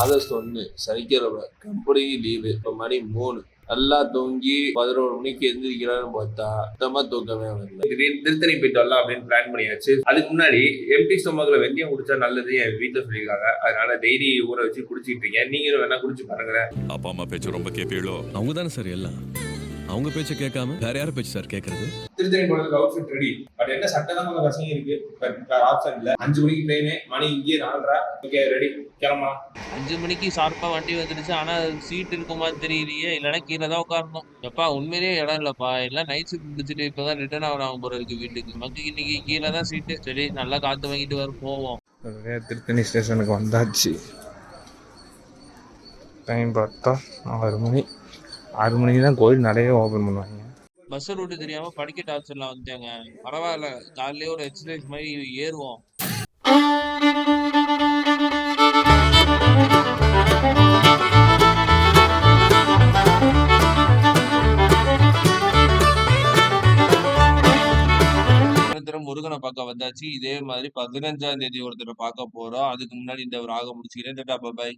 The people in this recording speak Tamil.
ஆகஸ்ட் 1 சனிக்கிழமை கம்பெனி லீவு. இப்போ மணி 3. நல்லா தூங்கி 11 மணிக்கு எந்திரிக்கிறான்னு பார்த்தா சுத்தமா தூக்கமே வரல. திடீர்னு திருத்தணி போயிட்டு வரலாம் அப்படின்னு பிளான் பண்ணியாச்சு. அதுக்கு முன்னாடி எம்டி ஸ்டொமக்ல வெந்தயம் குடிச்சா நல்லது என் வீட்டுல சொல்லியிருக்காங்க. அதனால டெய்லி ஊற வச்சு குடிச்சிட்டு இருக்கேன். நீங்க வேணா குடிச்சு பாருங்க. அப்பா அம்மா பேச்சு ரொம்ப கேட்பீங்களோ? அவங்க தானே சார் எல்லாம். அவங்க பேச்ச கேட்காம வேற யார பேச்சு சார் கேட்கறது? திருத்தணி போறதுக்கு அவுட்ஃபிட் ரெடி. பட் என்ன சட்டை தான் கொஞ்சம் கசங்கி இருக்கு. ஆப்ஷன் இல்ல. 5 மணிக்கு ட்ரெயின். மணி இங்கே 4:30. ஓகே ரெடி கிளம்பலாம். 5 மணிக்கு ஷார்ப்பா வண்டி வந்துடுச்சு. ஆனா சீட் இருக்குமா தெரியலையே. இல்லைன்னா கீழே தான் உட்காரணும். எப்பா உண்மையிலேயே இடம் இல்லப்பா. எல்லாம் நைட் ஷிஃப்ட் முடிச்சுட்டு இப்பதான் ரிட்டர்ன் ஆகணும் போற இருக்கு வீட்டுக்கு. நமக்கு இன்னைக்கு கீழே தான் சீட்டு. சரி நல்லா காத்து வாங்கிட்டு வர போவோம். திருத்தணி ஸ்டேஷனுக்கு வந்தாச்சு. டைம் பார்த்தா 6 மணி. 6 மணிக்கு தான் கோயில் நிறைய ஓப்பன் பண்ணுவாங்க. பஸ் ரூட்டு தெரியாம படிக்கட்டு ஆப்ஷன்ல வந்துட்டாங்க. பரவாயில்ல, காலையிலே ஒரு எக்ஸசைஸ் மாதிரி ஏறுவோம். முருகனை பார்க்க வந்தாச்சு. இதே மாதிரி 15ஆம் தேதி ஒருத்தரை பார்க்க போறோம். அதுக்கு முன்னாடி இந்த ராகம் முடிச்சுக்கிறேன். பாய்.